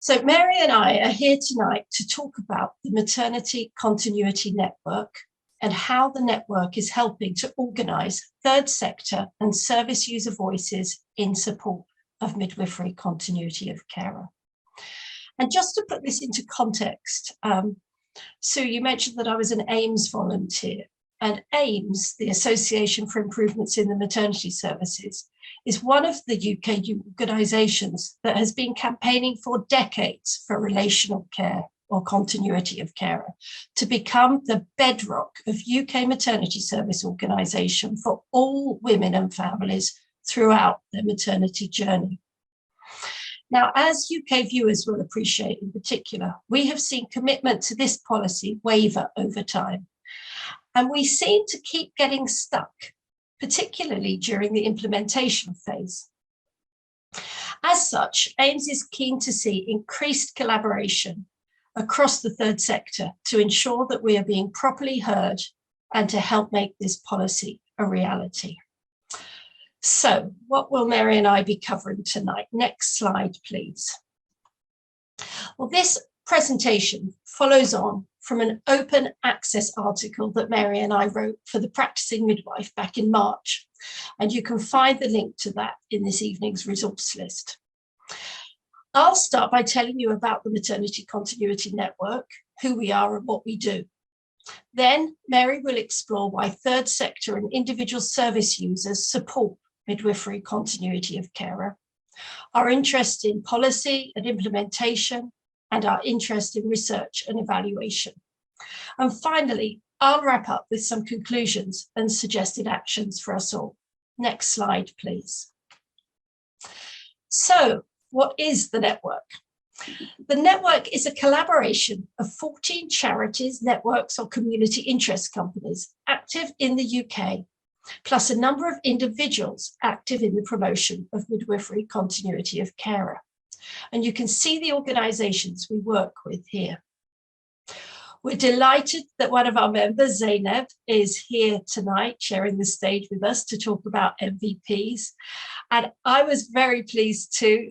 So Mary and I are here tonight to talk about the Maternity Continuity Network and how the network is helping to organise third sector and service user voices in support of midwifery continuity of care. And just to put this into context, Sue, you mentioned that I was an AIMS volunteer, and AIMS, the Association for Improvements in the Maternity Services, is one of the UK organisations that has been campaigning for decades for relational care or continuity of care to become the bedrock of UK maternity service organisation for all women and families throughout their maternity journey. Now, as UK viewers will appreciate in particular, we have seen commitment to this policy waver over time. And we seem to keep getting stuck, particularly during the implementation phase. As such, AIMS is keen to see increased collaboration across the third sector to ensure that we are being properly heard and to help make this policy a reality. So, what will Mary and I be covering tonight? Next slide, please. Well, this presentation follows on from an open access article that Mary and I wrote for the Practicing Midwife back in March, and you can find the link to that in this evening's resource list. I'll start by telling you about the Maternity Continuity Network, who we are and what we do. Then Mary will explore why third sector and individual service users support midwifery continuity of care, our interest in policy and implementation, and our interest in research and evaluation. And finally, I'll wrap up with some conclusions and suggested actions for us all. Next slide, please. So, what is the network? The network is a collaboration of 14 charities, networks, or community interest companies active in the UK, plus a number of individuals active in the promotion of midwifery continuity of care. And you can see the organisations we work with here. We're delighted that one of our members, Zainab, is here tonight sharing the stage with us to talk about MVPs. And I was very pleased to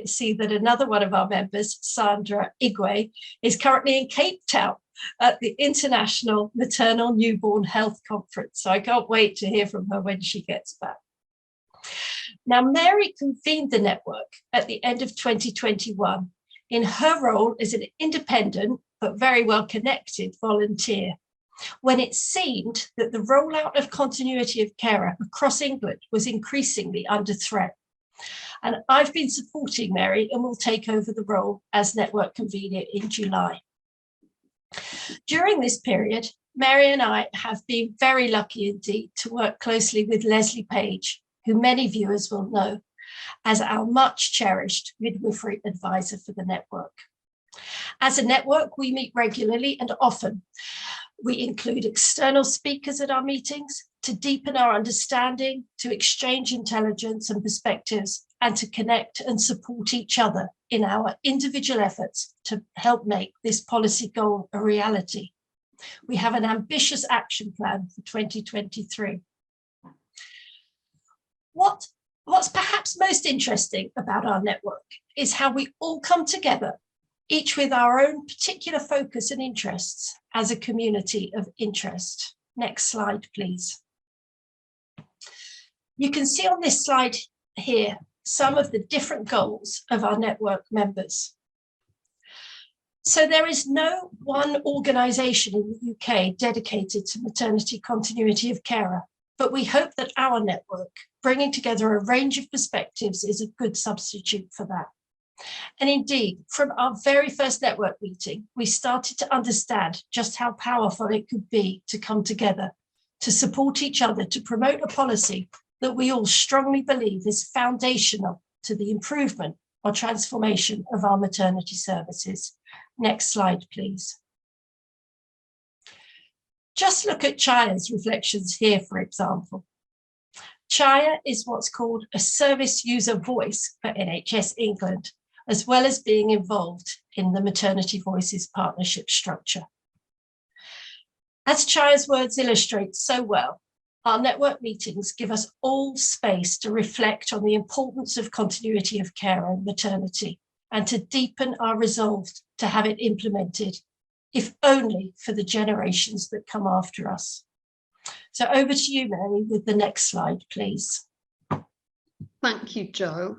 see that another one of our members, Sandra Igwe, is currently in Cape Town at the International Maternal Newborn Health Conference. So I can't wait to hear from her when she gets back. Now, Mary convened the network at the end of 2021 in her role as an independent but very well connected volunteer, when it seemed that the rollout of continuity of care across England was increasingly under threat. And I've been supporting Mary and will take over the role as network convener in July. During this period, Mary and I have been very lucky indeed to work closely with Leslie Page, who many viewers will know as our much cherished midwifery advisor for the network. As a network, we meet regularly and often. We include external speakers at our meetings to deepen our understanding, to exchange intelligence and perspectives, and to connect and support each other in our individual efforts to help make this policy goal a reality. We have an ambitious action plan for 2023. What's perhaps most interesting about our network is how we all come together, each with our own particular focus and interests as a community of interest. Next slide, please. You can see on this slide here some of the different goals of our network members. So there is no one organisation in the UK dedicated to maternity continuity of care, but we hope that our network, bringing together a range of perspectives, is a good substitute for that. And indeed, from our very first network meeting, we started to understand just how powerful it could be to come together, to support each other, to promote a policy that we all strongly believe is foundational to the improvement or transformation of our maternity services. Next slide, please. Just look at Chaya's reflections here, for example. Chaya is what's called a service user voice for NHS England, as well as being involved in the Maternity Voices partnership structure. As Chaya's words illustrate so well, our network meetings give us all space to reflect on the importance of continuity of care and maternity, and to deepen our resolve to have it implemented, if only for the generations that come after us. So over to you, Mary, with the next slide, please. Thank you, Jo.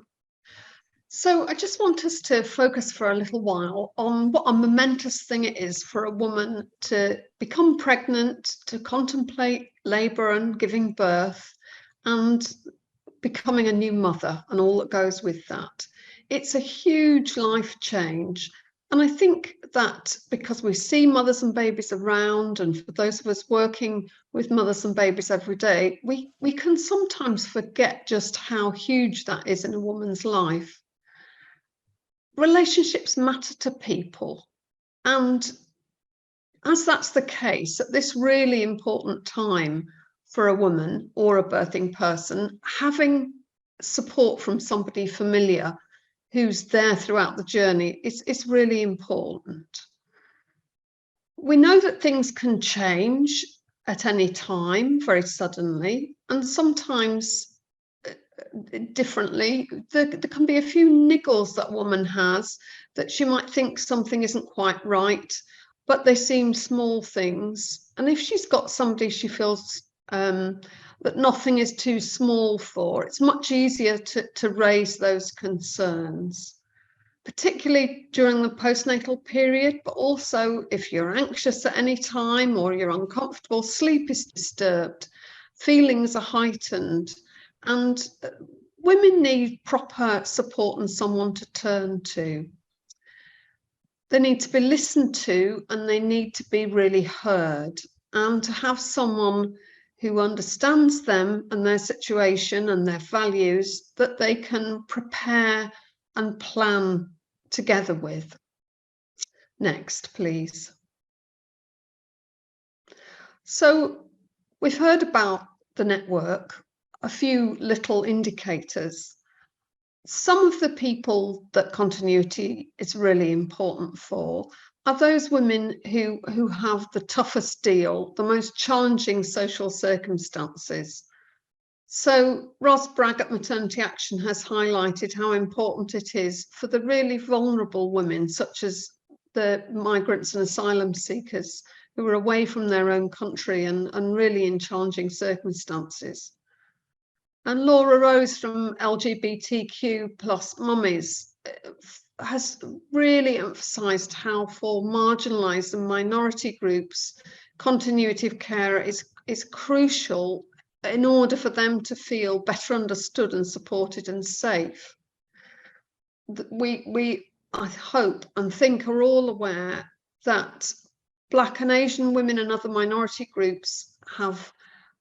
So I just want us to focus for a little while on what a momentous thing it is for a woman to become pregnant, to contemplate labour and giving birth, and becoming a new mother and all that goes with that. It's a huge life change. And I think that because we see mothers and babies around, and for those of us working with mothers and babies every day, we can sometimes forget just how huge that is in a woman's life. Relationships matter to people. And as that's the case, at this really important time for a woman or a birthing person, having support from somebody familiar who's there throughout the journey is really important. We know that things can change at any time very suddenly, and sometimes differently. There can be a few niggles that a woman has that she might think something isn't quite right, but they seem small things. And if she's got somebody she feels that nothing is too small for, it's much easier to raise those concerns, particularly during the postnatal period, but also if you're anxious at any time or you're uncomfortable, sleep is disturbed, feelings are heightened, and women need proper support and someone to turn to. They need to be listened to, and they need to be really heard, and to have someone who understands them and their situation and their values that they can prepare and plan together with. Next, please. So we've heard about the network, a few little indicators. Some of the people that continuity is really important for are those women who have the toughest deal, the most challenging social circumstances. So Ros Bragg at Maternity Action has highlighted how important it is for the really vulnerable women, such as the migrants and asylum seekers who are away from their own country and really in challenging circumstances. And Laura Rose from LGBTQ plus Mummies has really emphasised how for marginalised and minority groups, continuity of care is crucial in order for them to feel better understood and supported and safe. I hope and think are all aware that Black and Asian women and other minority groups have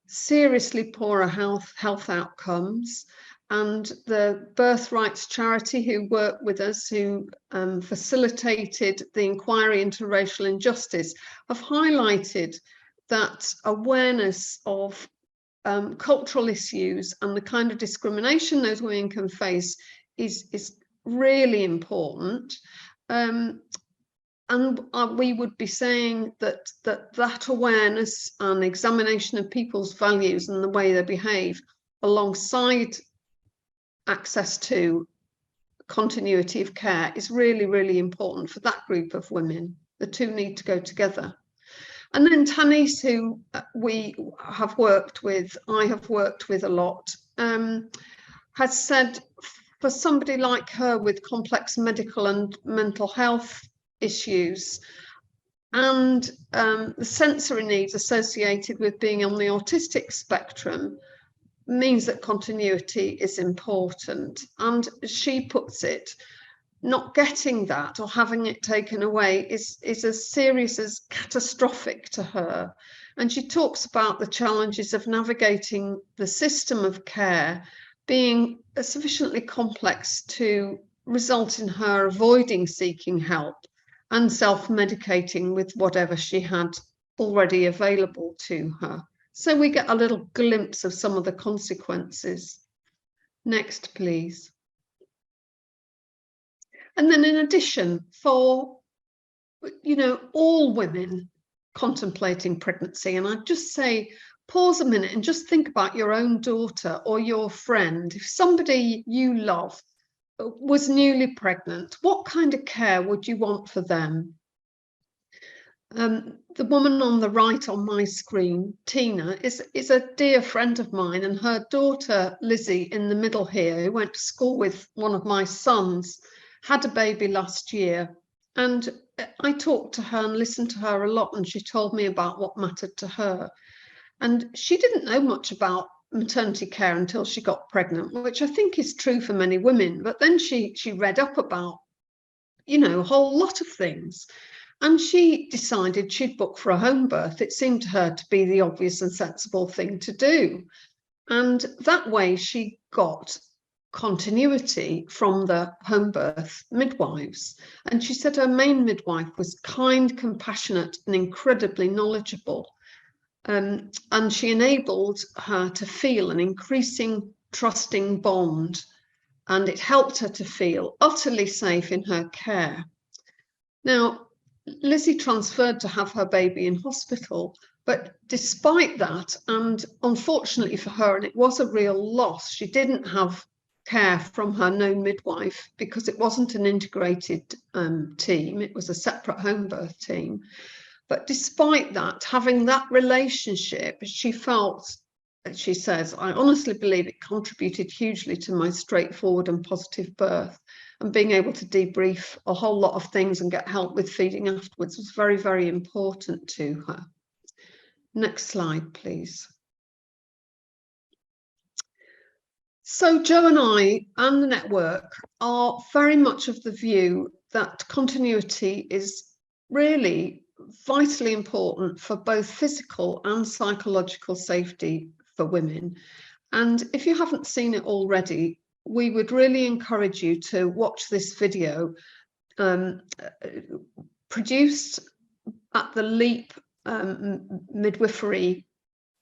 seriously poorer health outcomes, and the Birthrights charity who work with us, who facilitated the inquiry into racial injustice, have highlighted that awareness of cultural issues and the kind of discrimination those women can face is really important. And we would be saying that awareness and examination of people's values and the way they behave, alongside access to continuity of care, is really, really important for that group of women. The two need to go together. And then Tanis, who we have worked with, I have worked with a lot, has said for somebody like her with complex medical and mental health issues and the sensory needs associated with being on the autistic spectrum, means that continuity is important. And she puts it, not getting that or having it taken away is as serious as catastrophic to her. And she talks about the challenges of navigating the system of care being sufficiently complex to result in her avoiding seeking help and self-medicating with whatever she had already available to her. So we get a little glimpse of some of the consequences. Next, please. And then in addition, for, all women contemplating pregnancy, and I'd just say, pause a minute and just think about your own daughter or your friend. If somebody you love was newly pregnant, what kind of care would you want for them? The woman on the right on my screen, Tina, is a dear friend of mine, and her daughter, Lizzie, in the middle here, who went to school with one of my sons, had a baby last year. And I talked to her and listened to her a lot, and she told me about what mattered to her. And she didn't know much about maternity care until she got pregnant, which I think is true for many women. But then she read up about, a whole lot of things. And she decided she'd book for a home birth. It seemed to her to be the obvious and sensible thing to do. And that way she got continuity from the home birth midwives. And she said her main midwife was kind, compassionate, and incredibly knowledgeable. And she enabled her to feel an increasing trusting bond, and it helped her to feel utterly safe in her care. Now, Lizzie transferred to have her baby in hospital, but despite that, and unfortunately for her, and it was a real loss, she didn't have care from her known midwife because it wasn't an integrated team, it was a separate home birth team. But despite that, having that relationship, she felt, she says, I honestly believe it contributed hugely to my straightforward and positive birth. And being able to debrief a whole lot of things and get help with feeding afterwards was very, very important to her. Next slide, please. So Jo and I and the network are very much of the view that continuity is really vitally important for both physical and psychological safety for women. And if you haven't seen it already, we would really encourage you to watch this video produced at the LEAP midwifery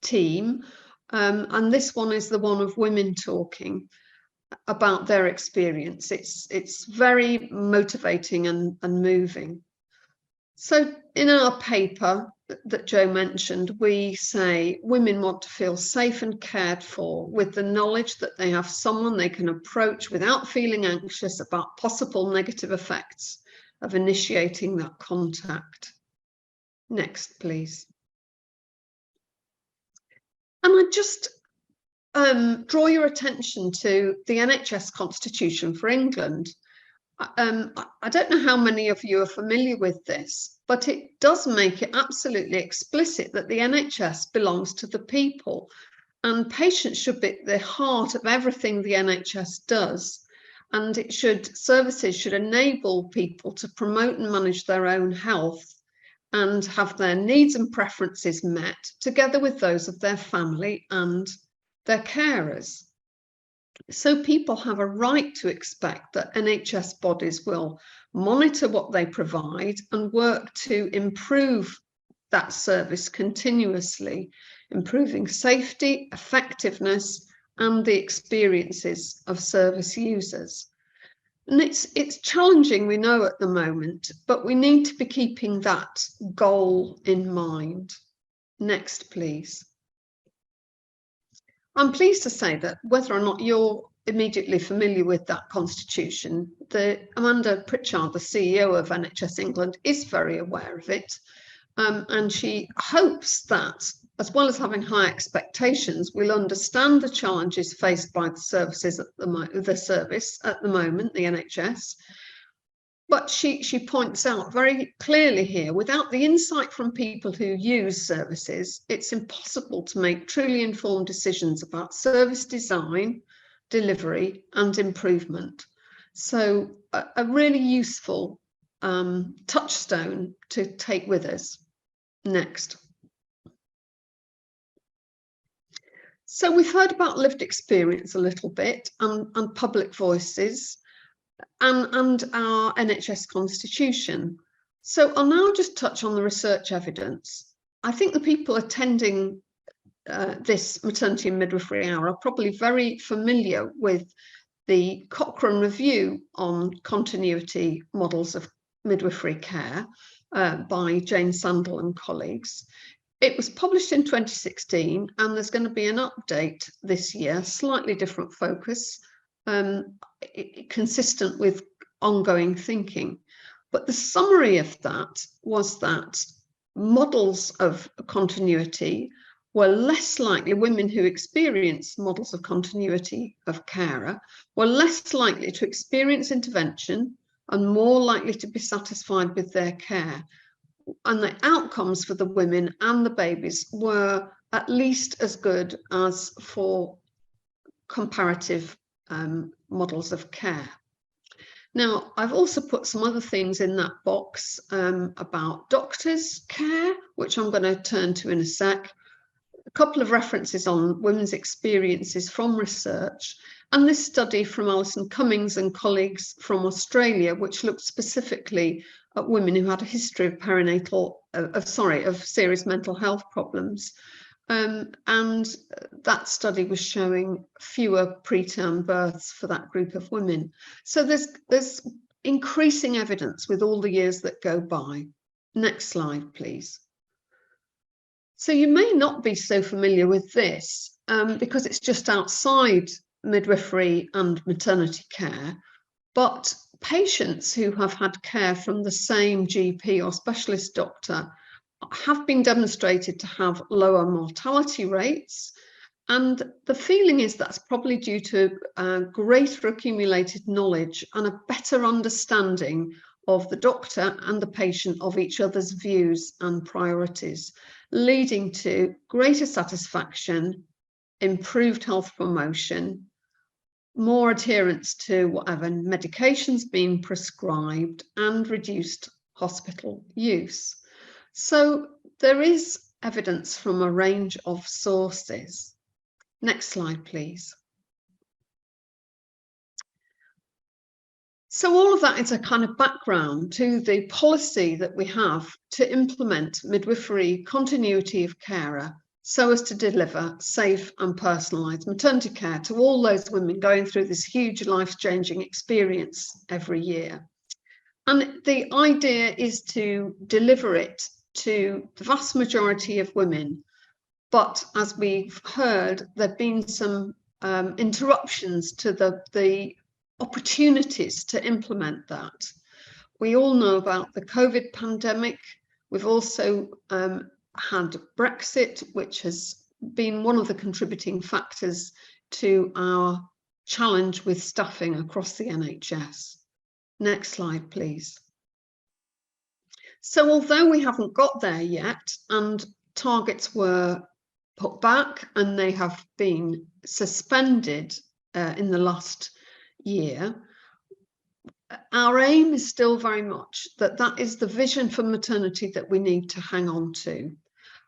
team. And this one is the one of women talking about their experience. It's very motivating and moving. So in our paper that Jo mentioned, we say women want to feel safe and cared for with the knowledge that they have someone they can approach without feeling anxious about possible negative effects of initiating that contact. Next, please. And I just draw your attention to the NHS Constitution for England. I don't know how many of you are familiar with this, but it does make it absolutely explicit that the NHS belongs to the people, and patients should be at the heart of everything the NHS does. And services should enable people to promote and manage their own health and have their needs and preferences met together with those of their family and their carers. So people have a right to expect that NHS bodies will monitor what they provide and work to improve that service continuously, improving safety, effectiveness, and the experiences of service users. And it's challenging, we know, at the moment, but we need to be keeping that goal in mind. Next, please. I'm pleased to say that whether or not you're immediately familiar with that constitution, Amanda Pritchard, the CEO of NHS England, is very aware of it. And she hopes that, as well as having high expectations, we'll understand the challenges faced by the services at the service at the moment, the NHS. But she points out very clearly here, without the insight from people who use services, it's impossible to make truly informed decisions about service design, delivery, and improvement. So a really useful touchstone to take with us. Next. So we've heard about lived experience a little bit and public voices and our NHS constitution. So I'll now just touch on the research evidence. I think the people attending this maternity and midwifery hour are probably very familiar with the Cochrane review on continuity models of midwifery care by Jane Sandel and colleagues. It was published in 2016, and there's going to be an update this year, slightly different focus, consistent with ongoing thinking. But the summary of that was that models of continuity were less likely, women who experience models of continuity of carer were less likely to experience intervention and more likely to be satisfied with their care. And the outcomes for the women and the babies were at least as good as for comparative models of care. Now, I've also put some other things in that box about doctors' care, which I'm going to turn to in a sec. A couple of references on women's experiences from research, and this study from Alison Cummings and colleagues from Australia, which looked specifically at women who had a history of of serious mental health problems. And that study was showing fewer preterm births for that group of women. So there's increasing evidence with all the years that go by. Next slide, please. So you may not be so familiar with this because it's just outside midwifery and maternity care, but patients who have had care from the same GP or specialist doctor have been demonstrated to have lower mortality rates. And the feeling is that's probably due to greater accumulated knowledge and a better understanding of the doctor and the patient of each other's views and priorities, leading to greater satisfaction, improved health promotion, more adherence to whatever medications being prescribed, and reduced hospital use. So there is evidence from a range of sources. Next slide, please. So all of that is a kind of background to the policy that we have to implement midwifery continuity of carer so as to deliver safe and personalised maternity care to all those women going through this huge life-changing experience every year. And the idea is to deliver it to the vast majority of women. But as we've heard, there have been some interruptions to the opportunities to implement that. We all know about the COVID pandemic. We've also had Brexit, which has been one of the contributing factors to our challenge with staffing across the NHS. Next slide, please. So although we haven't got there yet, and targets were put back and they have been suspended in the last year, our aim is still very much that is the vision for maternity that we need to hang on to.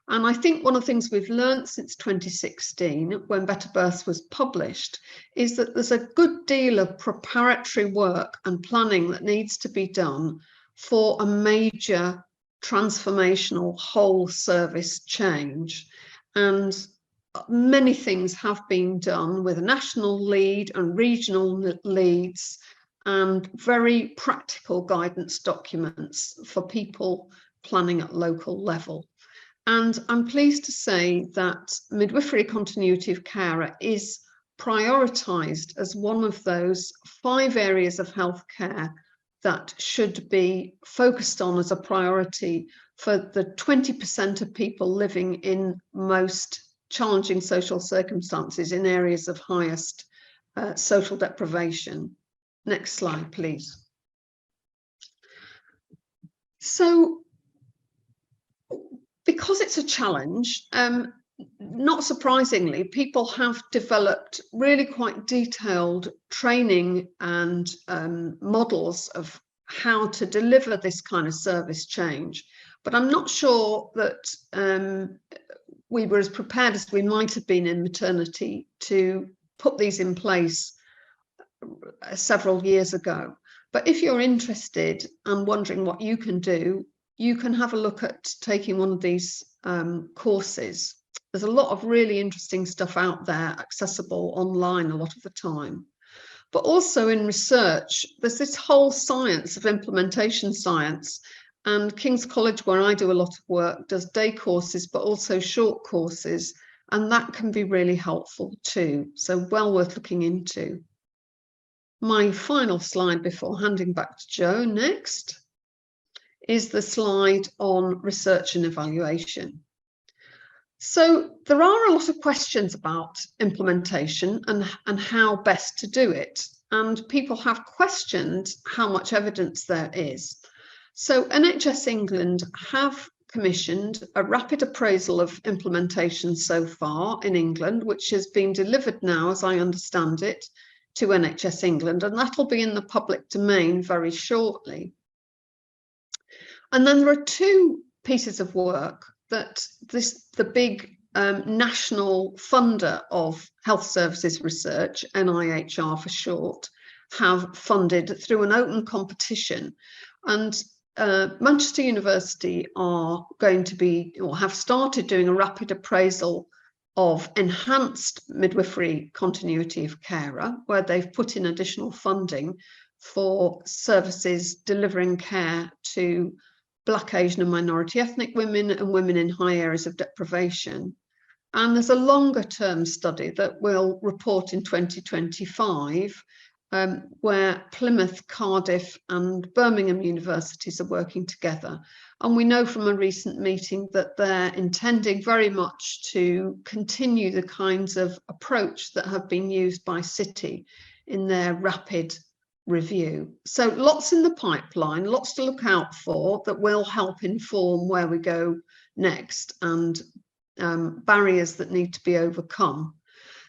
And I think one of the things we've learned since 2016, when Better Births was published, is that there's a good deal of preparatory work and planning that needs to be done for a major transformational whole service change. And many things have been done with a national lead and regional leads and very practical guidance documents for people planning at local level. And I'm pleased to say that midwifery continuity of care is prioritised as one of those 5 areas of healthcare that should be focused on as a priority for the 20% of people living in most challenging social circumstances in areas of highest social deprivation. Next slide, please. So, because it's a challenge, not surprisingly, people have developed really quite detailed training and models of how to deliver this kind of service change. But I'm not sure that we were as prepared as we might have been in maternity to put these in place several years ago. But if you're interested and wondering what you can do, you can have a look at taking one of these courses. There's a lot of really interesting stuff out there, accessible online a lot of the time. But also in research, there's this whole science of implementation science. And King's College, where I do a lot of work, does day courses, but also short courses. And that can be really helpful too. So well worth looking into. My final slide before handing back to Jo next is the slide on research and evaluation. So there are a lot of questions about implementation and how best to do it. And people have questioned how much evidence there is. So NHS England have commissioned a rapid appraisal of implementation so far in England, which has been delivered now, as I understand it, to NHS England, and that'll be in the public domain very shortly. And then there are two pieces of work that the big national funder of health services research, NIHR for short, have funded through an open competition. And Manchester University are going to be, or have started doing a rapid appraisal of enhanced midwifery continuity of carer, where they've put in additional funding for services delivering care to Black, Asian and minority ethnic women and women in high areas of deprivation. And there's a longer term study that will report in 2025, where Plymouth, Cardiff and Birmingham universities are working together. And we know from a recent meeting that they're intending very much to continue the kinds of approach that have been used by City in their rapid review. So lots in the pipeline, lots to look out for that will help inform where we go next and barriers that need to be overcome.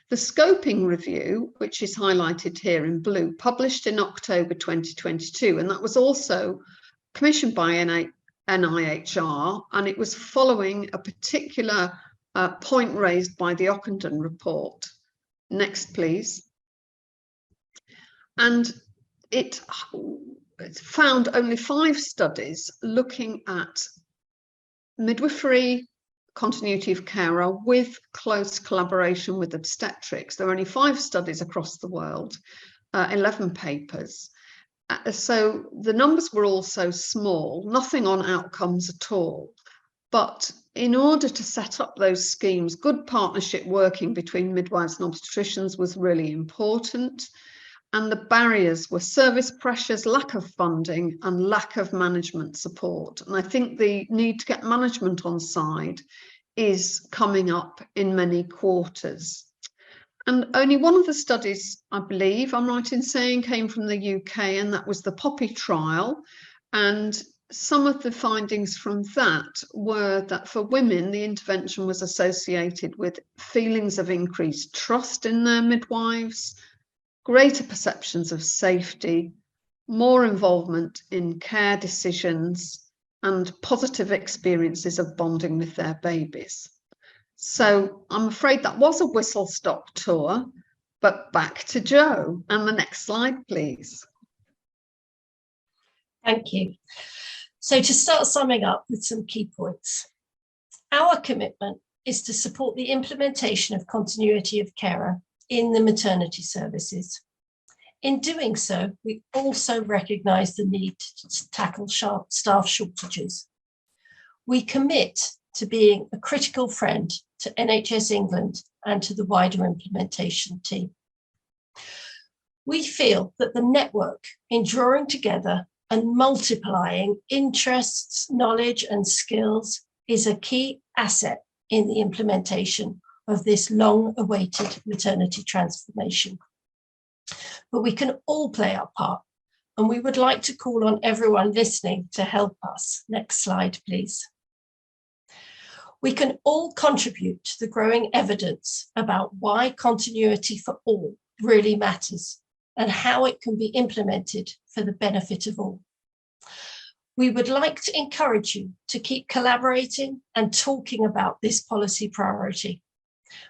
The scoping review, which is highlighted here in blue, published in October 2022, and that was also commissioned by NIHR, and it was following a particular point raised by the Ockenden report. Next, please. And it found only 5 studies looking at midwifery, continuity of carer with close collaboration with obstetrics. There are only 5 studies across the world, 11 papers. So the numbers were also small, nothing on outcomes at all. But in order to set up those schemes, good partnership working between midwives and obstetricians was really important. And the barriers were service pressures, lack of funding and lack of management support. And I think the need to get management on side is coming up in many quarters. And only one of the studies, I believe, I'm right in saying, came from the UK, and that was the Poppy trial. And some of the findings from that were that for women, the intervention was associated with feelings of increased trust in their midwives, greater perceptions of safety, more involvement in care decisions, and positive experiences of bonding with their babies. So I'm afraid that was a whistle-stop tour, but back to Jo. And the next slide, please. Thank you. So to start summing up with some key points, our commitment is to support the implementation of continuity of carer in the maternity services. In doing so, we also recognise the need to tackle staff shortages. We commit to being a critical friend to NHS England and to the wider implementation team. We feel that the network in drawing together and multiplying interests, knowledge and skills is a key asset in the implementation of this long-awaited maternity transformation. But we can all play our part, and we would like to call on everyone listening to help us. Next slide, please. We can all contribute to the growing evidence about why continuity for all really matters and how it can be implemented for the benefit of all. We would like to encourage you to keep collaborating and talking about this policy priority.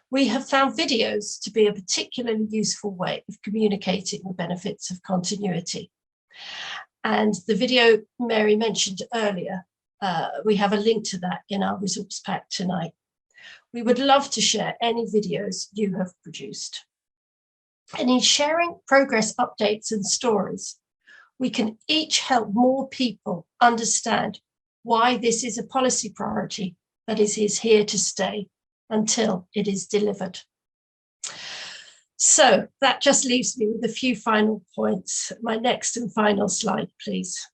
We have found videos to be a particularly useful way of communicating the benefits of continuity. And the video Mary mentioned earlier, we have a link to that in our resource pack tonight. We would love to share any videos you have produced. And in sharing progress updates and stories, we can each help more people understand why this is a policy priority that is here to stay until it is delivered. So that just leaves me with a few final points. My next and final slide, please.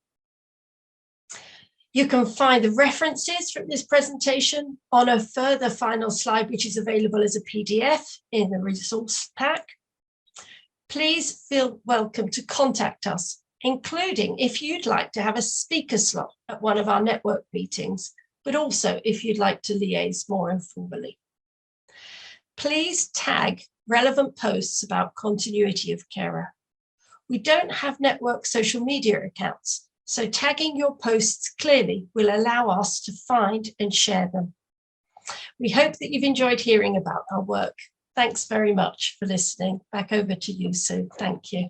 You can find the references from this presentation on a further final slide, which is available as a PDF in the resource pack. Please feel welcome to contact us, including if you'd like to have a speaker slot at one of our network meetings, but also if you'd like to liaise more informally. Please tag relevant posts about continuity of carer. We don't have network social media accounts, so tagging your posts clearly will allow us to find and share them. We hope that you've enjoyed hearing about our work. Thanks very much for listening. Back over to you, Sue. Thank you.